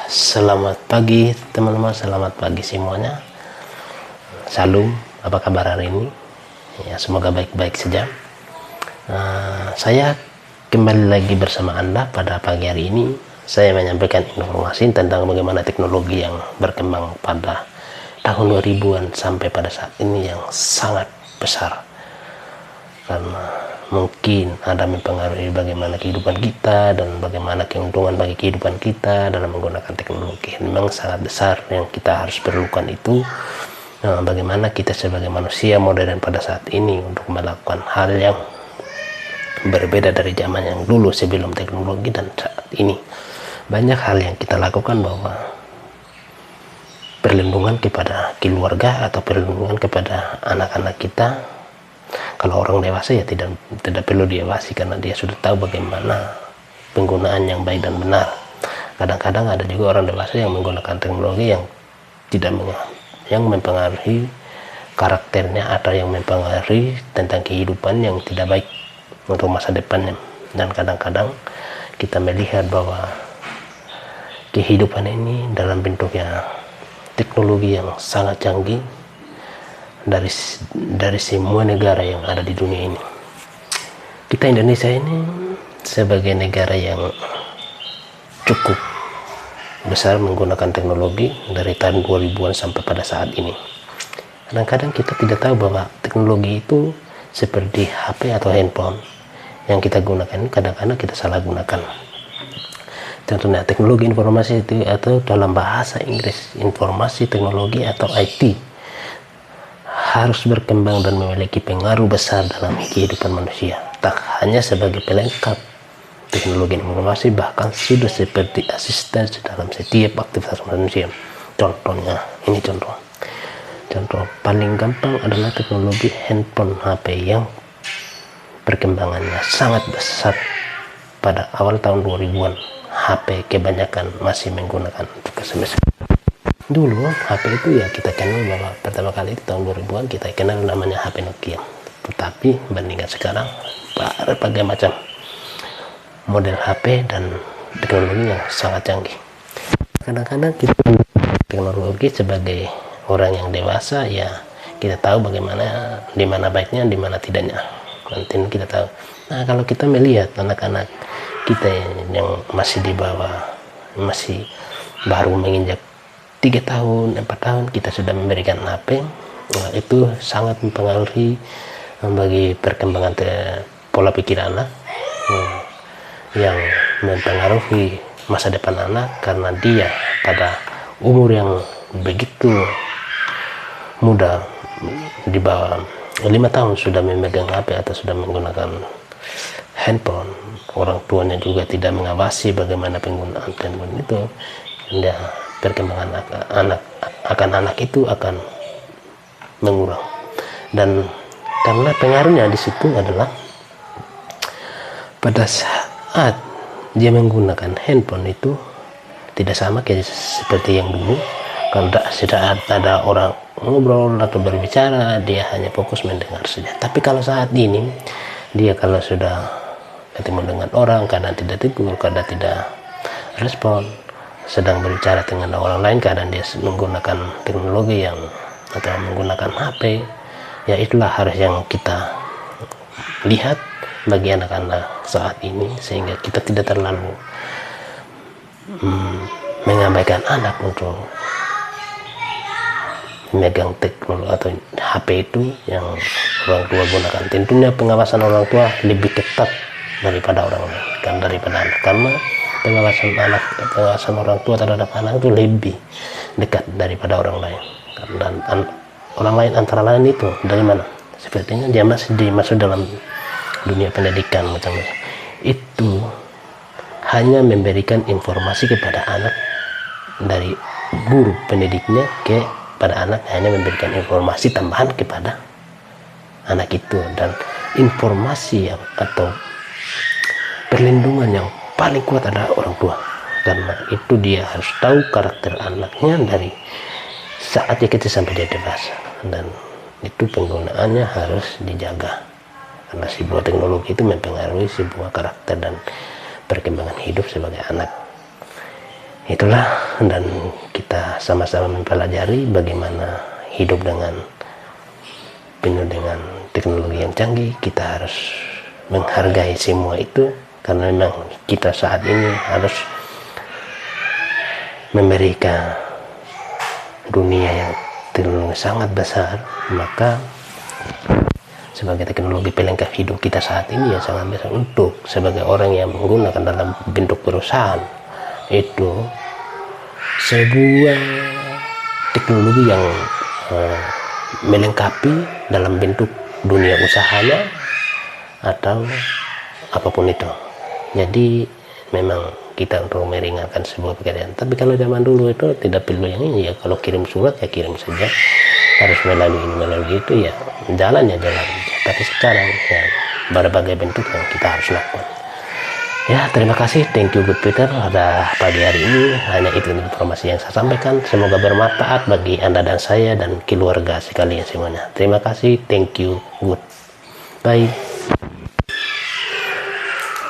Selamat pagi teman-teman, selamat pagi semuanya. Salam, apa kabar hari ini? Ya, semoga baik-baik saja. Saya kembali lagi bersama Anda pada pagi hari ini. Saya menyampaikan informasi tentang bagaimana teknologi yang berkembang pada tahun 2000-an sampai pada saat ini yang sangat besar. Karena mungkin ada mempengaruhi bagaimana kehidupan kita dan bagaimana keuntungan bagi kehidupan kita dalam menggunakan teknologi. Memang sangat besar yang kita harus perlukan itu. Bagaimana kita sebagai manusia modern pada saat ini untuk melakukan hal yang berbeda dari zaman yang dulu sebelum teknologi dan saat ini. Banyak hal yang kita lakukan, bahwa perlindungan kepada keluarga atau perlindungan kepada anak-anak kita. Kalau orang dewasa ya tidak perlu diawasi karena dia sudah tahu bagaimana penggunaan yang baik dan benar. Kadang-kadang ada juga orang dewasa yang menggunakan teknologi yang tidak yang mempengaruhi karakternya atau yang mempengaruhi tentang kehidupan yang tidak baik untuk masa depannya. Dan kadang-kadang kita melihat bahwa kehidupan ini dalam bentuknya teknologi yang sangat canggih dari semua negara yang ada di dunia ini. Kita Indonesia ini sebagai negara yang cukup besar menggunakan teknologi dari tahun 2000-an sampai pada saat ini. Kadang-kadang kita tidak tahu bahwa teknologi itu seperti HP atau handphone yang kita gunakan, kadang-kadang kita salah gunakan. Contohnya teknologi informasi itu, atau dalam bahasa Inggris informasi teknologi atau IT, harus berkembang dan memiliki pengaruh besar dalam kehidupan manusia. Tak hanya sebagai pelengkap teknologi informasi, bahkan sudah seperti asisten dalam setiap aktivitas manusia. Contohnya, ini contoh paling gampang adalah teknologi handphone HP yang perkembangannya sangat besar pada awal tahun 2000-an. HP kebanyakan masih menggunakan untuk SMS. Dulu HP itu ya kita kenal bahwa pertama kali itu tahun 2000-an kita kenal namanya HP Nokia. Tetapi bandingkan sekarang berbagai macam model HP dan teknologi yang sangat canggih. Kadang-kadang kita teknologi sebagai orang yang dewasa ya kita tahu bagaimana, di mana baiknya, di mana tidaknya. Nanti kita tahu. Nah, kalau kita melihat anak-anak kita yang masih di bawah, masih baru menginjak 3 tahun, 4 tahun kita sudah memberikan HP, nah, itu sangat mempengaruhi bagi perkembangan pola pikir anak, yang mempengaruhi masa depan anak, karena dia pada umur yang begitu muda, di bawah 5 tahun sudah memegang HP atau sudah menggunakan handphone. Orang tuanya juga tidak mengawasi bagaimana penggunaan handphone itu, ya perkembangan anak itu akan mengurang. Dan karena pengaruhnya di situ adalah pada saat dia menggunakan handphone itu tidak sama kayak seperti yang dulu. Kalau tidak ada orang ngobrol atau berbicara, dia hanya fokus mendengar saja. Tapi kalau saat ini dia kalau sudah ketemu dengan orang, kadang tidak tegur, kadang tidak respon, sedang berbicara dengan orang lain, kadang dia menggunakan teknologi yang atau menggunakan HP, ya itulah harus yang kita lihat bagi anak-anak saat ini, sehingga kita tidak terlalu mengabaikan anak untuk memegang teknologi atau HP itu yang orang tua gunakan. Tentunya pengawasan orang tua lebih ketat daripada orang lain, daripada anak, karena pengawasan orang tua terhadap anak itu lebih dekat daripada orang lain. Dan orang lain antara lain itu dari mana? Sepertinya dia masih dimasuk dalam dunia pendidikan macam itu, hanya memberikan informasi kepada anak dari guru pendidiknya kepada anak, hanya memberikan informasi tambahan kepada anak itu. Dan informasi yang atau perlindungan yang paling kuat adalah orang tua, karena itu dia harus tahu karakter anaknya dari saat dia kecil sampai dia dewasa, dan itu penggunaannya harus dijaga, karena sebuah teknologi itu mempengaruhi sebuah karakter dan perkembangan hidup sebagai anak. Itulah, dan kita sama-sama mempelajari bagaimana hidup penuh dengan teknologi yang canggih. Kita harus menghargai semua itu, karena memang kita saat ini harus memberikan dunia yang teknologi sangat besar. Maka sebagai teknologi pelengkap hidup kita saat ini ya sangat besar, untuk sebagai orang yang menggunakan dalam bentuk perusahaan, itu sebuah teknologi yang melengkapi dalam bentuk dunia usahanya atau apapun itu. Jadi memang kita untuk meringankan sebuah pekerjaan. Tapi kalau zaman dulu itu tidak perlu yang ini, ya kalau kirim surat ya kirim saja, harus melalui ini melalui itu, ya jalan. Tapi sekarang ya berbagai bentuk yang kita harus lakukan. Ya, terima kasih, thank you Good Peter pada pagi hari ini. Hanya itu informasi yang saya sampaikan, semoga bermanfaat bagi Anda dan saya dan keluarga sekalian semuanya. Terima kasih, thank you, good, bye.